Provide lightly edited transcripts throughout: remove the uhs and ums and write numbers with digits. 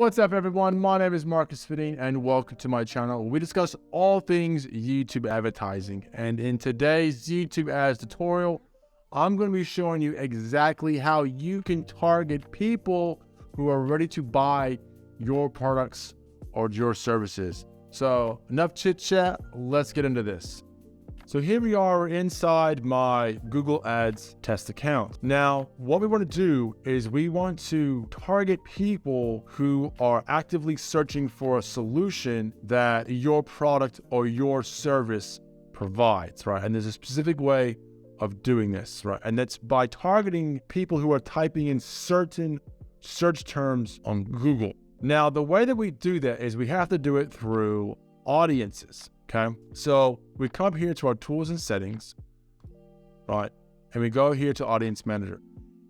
What's up, everyone? My name is Marcus Fitting, and welcome to my channel. We discuss all things YouTube advertising, and in today's YouTube ads tutorial, I'm going to be showing you exactly how you can target people who are ready to buy your products or your services. So enough chit chat, let's get into this. So here we are inside my Google Ads test account. Now, what we want to do is we want to target people who are actively searching for a solution that your product or your service provides, right? And there's a specific way of doing this, right? And that's by targeting people who are typing in certain search terms on Google. Now, the way that we do that is we have to do it through audiences. Okay, so we come here to our tools and settings, right? And we go here to Audience Manager.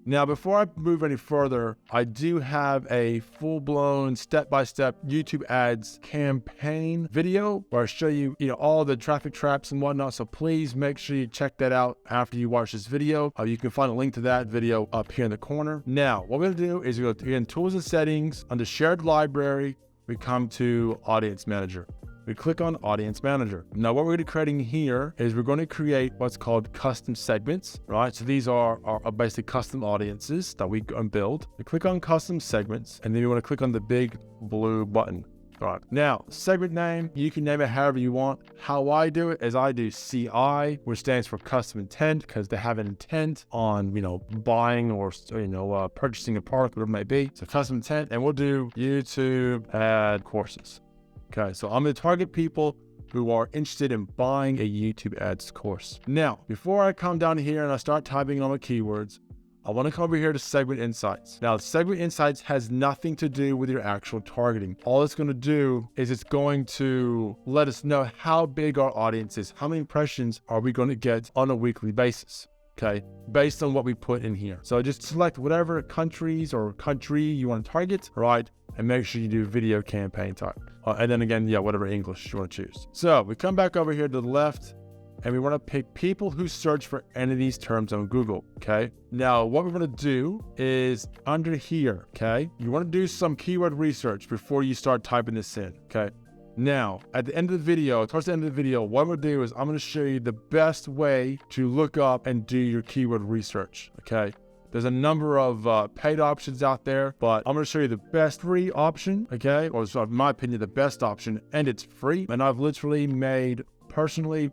Now, before I move any further, I do have a full-blown step-by-step YouTube ads campaign video where I show you, all the traffic traps and whatnot. So please make sure you check that out after you watch this video. You can find a link to that video up here in the corner. Now, what we're gonna do is we go to Tools and Settings. Under Shared Library, we come to Audience Manager. We click on Audience Manager. Now, what we're going to be creating here is we're going to create what's called custom segments, right? So these are basically custom audiences that we build. We click on custom segments, and then we want to click on the big blue button. All right. Now, segment name, you can name it however you want. How I do it is I do CI, which stands for custom intent, because they have an intent on, buying or, purchasing a product, whatever it may be. So custom intent, and we'll do YouTube ad courses. Okay, so I'm going to target people who are interested in buying a YouTube ads course. Now, before I come down here and I start typing all my keywords, I want to come over here to Segment Insights. Now, Segment Insights has nothing to do with your actual targeting. All it's going to do is it's going to let us know how big our audience is. How many impressions are we going to get on a weekly basis? Okay, based on what we put in here. So just select whatever countries or country you want to target, right? And make sure you do video campaign type. And then again, whatever English you want to choose. So we come back over here to the left, and we want to pick people who search for any of these terms on Google, okay? Now, what we want to do is under here, okay? You want to do some keyword research before you start typing this in, okay? Now, at the end of the video, towards the end of the video, what I'm going to do is I'm going to show you the best way to look up and do your keyword research, okay? There's a number of paid options out there, but I'm going to show you the best free option, okay? Or so in my opinion, the best option, and it's free. And I've literally made, personally,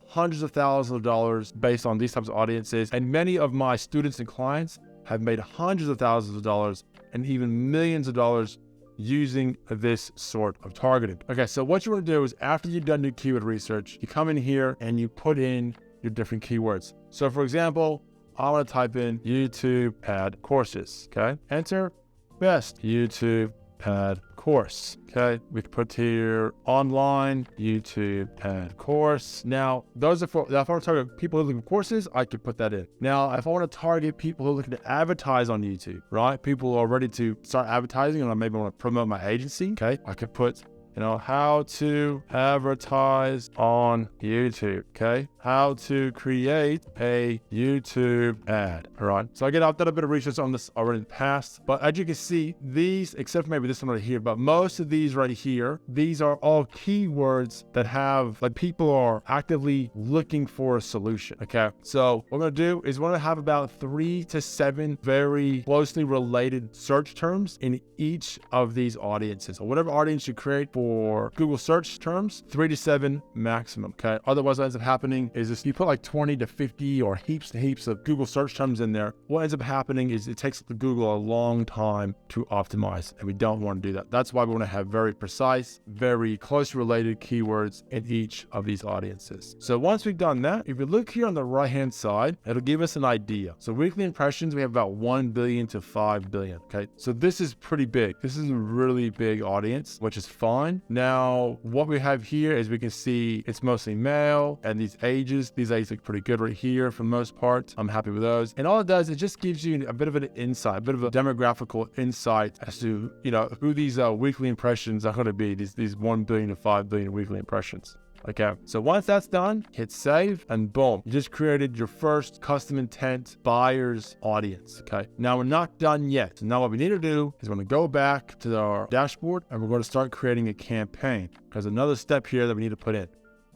hundreds of thousands of dollars based on these types of audiences. And many of my students and clients have made hundreds of thousands of dollars and even millions of dollars using this sort of targeting. Okay, so what you want to do is after you've done your keyword research, you come in here and you put in your different keywords. So for example, I want to type in YouTube ad courses, okay? Enter best YouTube ad course, okay? We can put here online YouTube ad course. Now, those are for, if I want to target people who are looking for courses, I could put that in. Now, if I want to target people who are looking to advertise on YouTube, right? People who are ready to start advertising and I maybe want to promote my agency, okay? I could put how to advertise on YouTube, okay? How to create a YouTube ad, all right? So again, I've done a bit of research on this already in the past, but as you can see, these, except for maybe this one right here, but most of these right here, these are all keywords that have, people are actively looking for a solution, okay? So what we're gonna do is we're gonna have about 3 to 7 very closely related search terms in each of these audiences. So whatever audience you create for Google search terms, 3 to 7 maximum, okay? Otherwise, what ends up happening is if you put like 20 to 50 or heaps of Google search terms in there, what ends up happening is it takes Google a long time to optimize, and we don't want to do that. That's why we want to have very precise, very closely related keywords in each of these audiences. So once we've done that, if you look here on the right-hand side, it'll give us an idea. So weekly impressions, we have about 1 billion to 5 billion, okay? So this is pretty big. This is a really big audience, which is fine. Now, what we have here is we can see it's mostly male, and these ages look pretty good right here for the most part. I'm happy with those. And all it does, it just gives you a bit of an insight, a bit of a demographical insight as to, who these weekly impressions are going to be, these 1 billion to 5 billion weekly impressions. Okay, so once that's done, hit save, and boom, you just created your first custom intent buyer's audience. Okay, now we're not done yet. So now what we need to do is we're going to go back to our dashboard and we're going to start creating a campaign. There's another step here that we need to put in.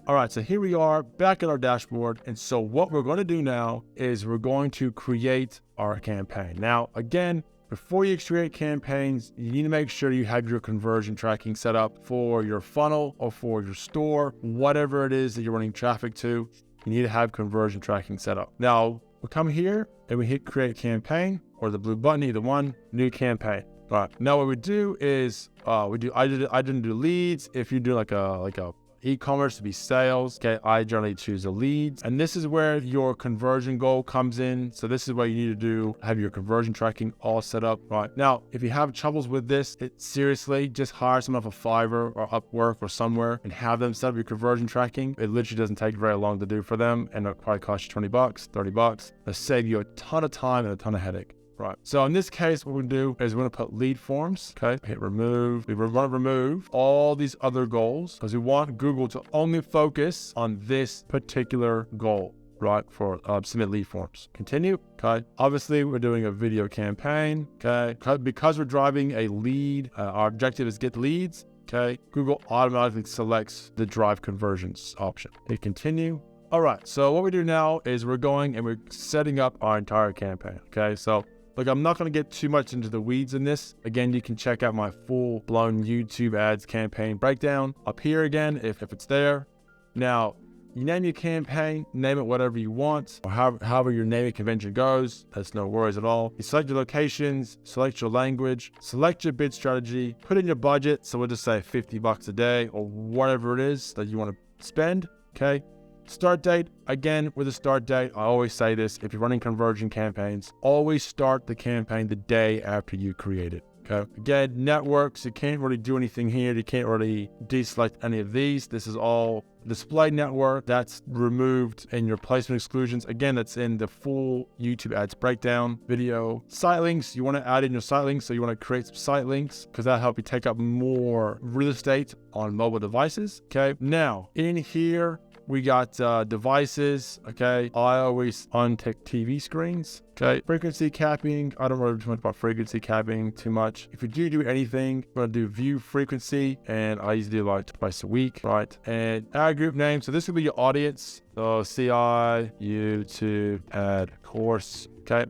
All right, so here we are back at our dashboard. And so what we're going to do now is we're going to create our campaign. Now, again, before you create campaigns, you need to make sure you have your conversion tracking set up for your funnel or for your store, whatever it is that you're running traffic to. You need to have conversion tracking set up. Now, we come here and we hit create campaign or the blue button, either one, new campaign. All right, now what we do is I didn't do leads. If you do like a e-commerce to be sales, okay, I generally choose the leads. And this is where your conversion goal comes in. So this is what you need to do, have your conversion tracking all set up. Right now, if you have troubles with this, seriously, just hire someone off of Fiverr or Upwork or somewhere and have them set up your conversion tracking. It literally doesn't take very long to do for them, and it'll probably cost you 20 bucks, 30 bucks. It'll save you a ton of time and a ton of headache. Right. So in this case, what we're going to do is we're going to put lead forms. Okay. Hit remove. We want to remove all these other goals because we want Google to only focus on this particular goal, right? For submit lead forms. Continue. Okay. Obviously, we're doing a video campaign. Okay. Because we're driving a lead, our objective is get leads. Okay. Google automatically selects the drive conversions option. Hit continue. All right. So what we do now is we're going and we're setting up our entire campaign. Okay. So look, I'm not going to get too much into the weeds in this. Again, you can check out my full-blown YouTube ads campaign breakdown up here again, if it's there. Now, you name your campaign, name it whatever you want, or however your naming convention goes. That's no worries at all. You select your locations, select your language, select your bid strategy, put in your budget. So we'll just say 50 bucks a day or whatever it is that you want to spend. Okay. Start date, again, with a start date, I always say this, if you're running conversion campaigns, always start the campaign the day after you create it. Okay. Again, networks, you can't really do anything here. You can't really deselect any of these. This is all display network. That's removed in your placement exclusions. Again, that's in the full YouTube ads breakdown video. Site links, you want to add in your site links. So you want to create some site links because that'll help you take up more real estate on mobile devices. Okay. Now, in here, we got devices, okay? I always untick TV screens, okay? Frequency capping, I don't really do much about frequency capping too much. If you do anything, we're gonna do view frequency, and I usually do like twice a week, right? And ad group name, so this will be your audience. So CI, YouTube, ad course, okay?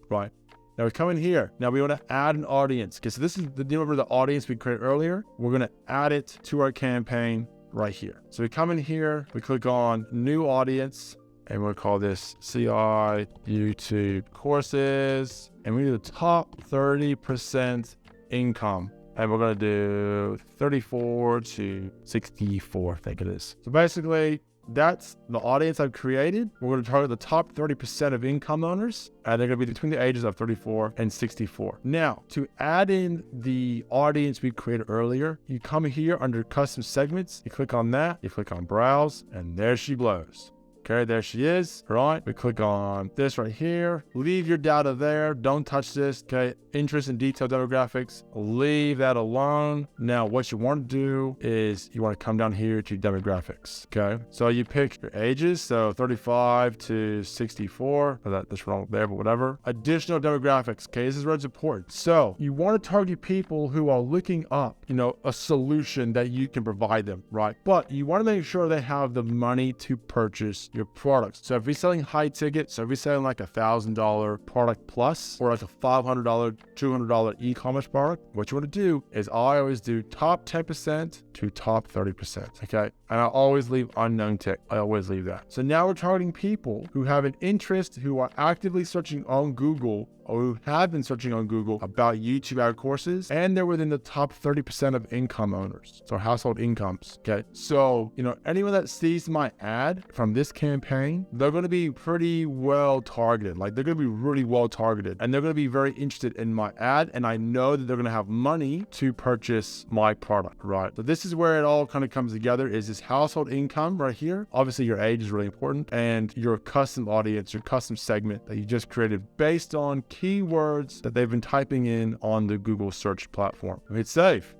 Right. Now we come in here. Now we want to add an audience. Okay, so this is remember the audience we created earlier? We're gonna add it to our campaign right here. So we come in here, we click on new audience, and we'll call this CI YouTube courses, and we do the top 30% income, and we're going to do 34 to 64, I think it is. So basically, that's the audience I've created. We're going to target the top 30% of income owners, and they're going to be between the ages of 34 and 64. Now, to add in the audience we created earlier, you come here under custom segments, you click on that, you click on browse, and there she blows. Okay, there she is. Right, we click on this right here. Leave your data there. Don't touch this. Okay, interest and detailed demographics. Leave that alone. Now, what you want to do is you want to come down here to demographics. Okay, so you pick your ages. So 35 to 64. That's wrong there, but whatever. Additional demographics. Okay, this is where it's important. So you want to target people who are looking up, a solution that you can provide them, right? But you want to make sure they have the money to purchase your products. So if you're selling high ticket, so if you're selling like $1,000 product plus or like a $500, $200 e-commerce product, what you want to do is I always do top 10% to top 30%. Okay. And I always leave unknown tick. I always leave that. So now we're targeting people who have an interest, who are actively searching on Google or who have been searching on Google about YouTube ad courses, and they're within the top 30% of income owners, so household incomes. Okay, so anyone that sees my ad from this campaign, they're going to be pretty well targeted. Like they're going to be really well targeted, and they're going to be very interested in my ad, and I know that they're going to have money to purchase my product, right? So this is where it all kind of comes together, is this household income right here. Obviously your age is really important, and your custom audience, your custom segment that you just created based on keywords that they've been typing in on the Google search platform. Hit save.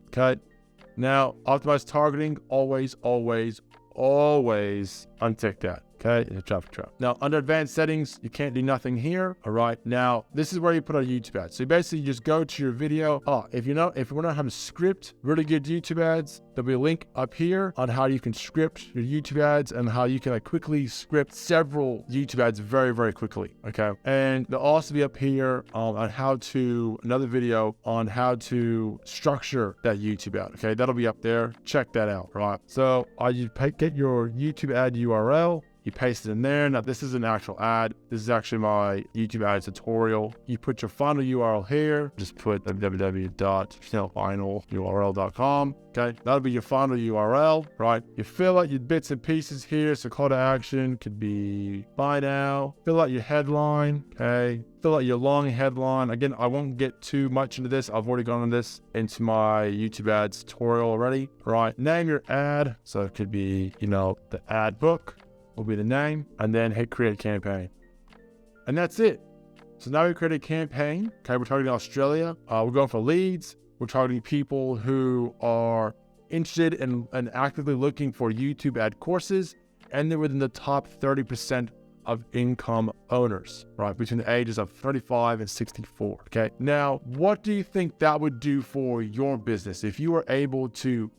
Okay. Now, optimize targeting, always untick that. Okay, it's a traffic trap. Now, under advanced settings, you can't do nothing here. All right, now this is where you put on YouTube ads. So you basically just go to your video. If you want to have a script really good YouTube ads, there'll be a link up here on how you can script your YouTube ads and how you can quickly script several YouTube ads very quickly. Okay, and there'll also be up here on another video on how to structure that YouTube ad. Okay, that'll be up there. Check that out. Right. So you get your YouTube ad URL. You paste it in there. Now, this is an actual ad. This is actually my YouTube ad tutorial. You put your final URL here. Just put www.finalurl.com. Okay, that'll be your final URL, right? You fill out your bits and pieces here. So call to action could be buy now. Fill out your headline, okay? Fill out your long headline. Again, I won't get too much into this. I've already gone into my YouTube ads tutorial already, right? Name your ad. So it could be, the ad book will be the name, and then hit create campaign. And that's it. So now we create a campaign. Okay, we're targeting Australia. We're going for leads. We're targeting people who are interested in and actively looking for YouTube ad courses, and they're within the top 30% of income owners, right? Between the ages of 35 and 64. Okay. Now, what do you think that would do for your business if you were able to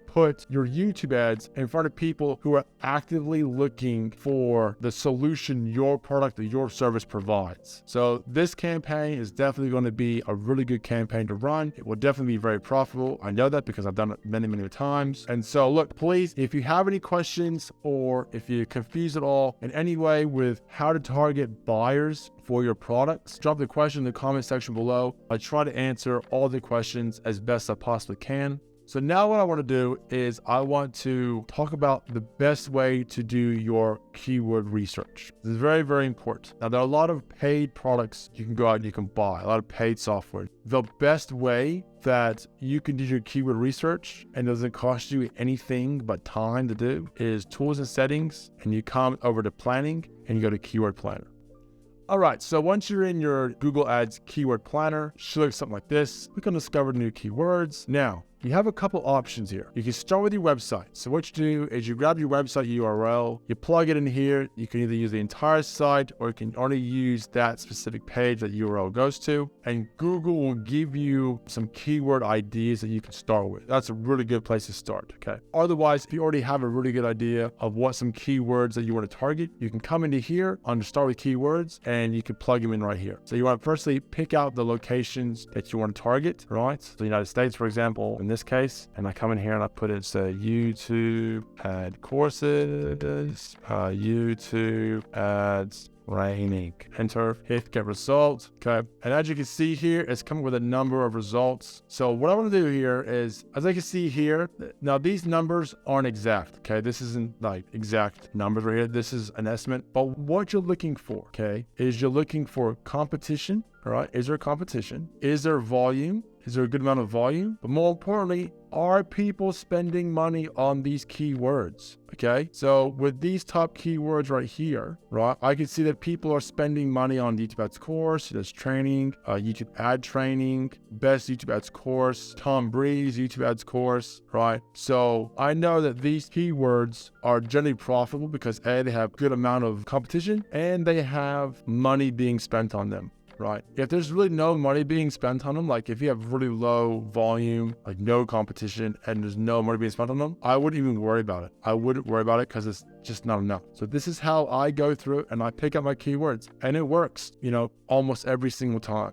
put your YouTube ads in front of people who are actively looking for the solution your product or your service provides? So this campaign is definitely going to be a really good campaign to run. It will definitely be very profitable. I know that because I've done it many times. And so look, please, if you have any questions or if you're confused at all in any way with how to target buyers for your products, drop the question in the comment section below. I try to answer all the questions as best I possibly can. So now what I want to do is I want to talk about the best way to do your keyword research. This is very important. Now, there are a lot of paid products you can go out and you can buy, a lot of paid software. The best way that you can do your keyword research and doesn't cost you anything but time to do is tools and settings, and you come over to planning and you go to keyword planner. All right, so once you're in your Google Ads keyword planner, it should look something like this. Click on discover new keywords. Now, you have a couple options here. You can start with your website. So what you do is you grab your website URL, you plug it in here. You can either use the entire site or you can only use that specific page that URL goes to. And Google will give you some keyword ideas that you can start with. That's a really good place to start, okay? Otherwise, if you already have a really good idea of what some keywords that you want to target, you can come into here under start with keywords and you can plug them in right here. So you want to firstly pick out the locations that you want to target, right? So the United States, for example, in this case, and I come in here and I put it, say, YouTube ad courses, YouTube ads training. Enter, hit get results. Okay, and as you can see here, it's coming with a number of results. So what I want to do here is, as I can see here, now these numbers aren't exact. Okay, this isn't like exact numbers right here. This is an estimate. But what you're looking for, okay, is you're looking for competition. All right, is there competition? Is there volume? Is there a good amount of volume? But more importantly, are people spending money on these keywords? Okay, so with these top keywords right here, right, I can see that people are spending money on YouTube Ads course, there's training, YouTube ad training, best YouTube Ads course, Tom Breeze YouTube Ads course, right? So I know that these keywords are generally profitable because A, they have good amount of competition and they have money being spent on them. Right. If there's really no money being spent on them, like if you have really low volume, like no competition, and there's no money being spent on them, I wouldn't even worry about it. I wouldn't worry about it because it's just not enough. So this is how I go through it and I pick up my keywords and it works, almost every single time.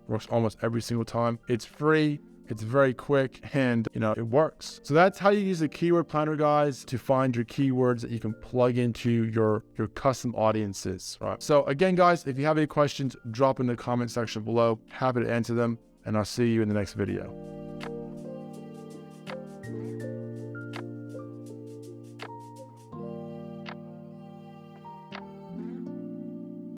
It's free. It's very quick and, it works. So that's how you use the keyword planner, guys, to find your keywords that you can plug into your custom audiences, right? So again, guys, if you have any questions, drop in the comment section below. Happy to answer them, and I'll see you in the next video.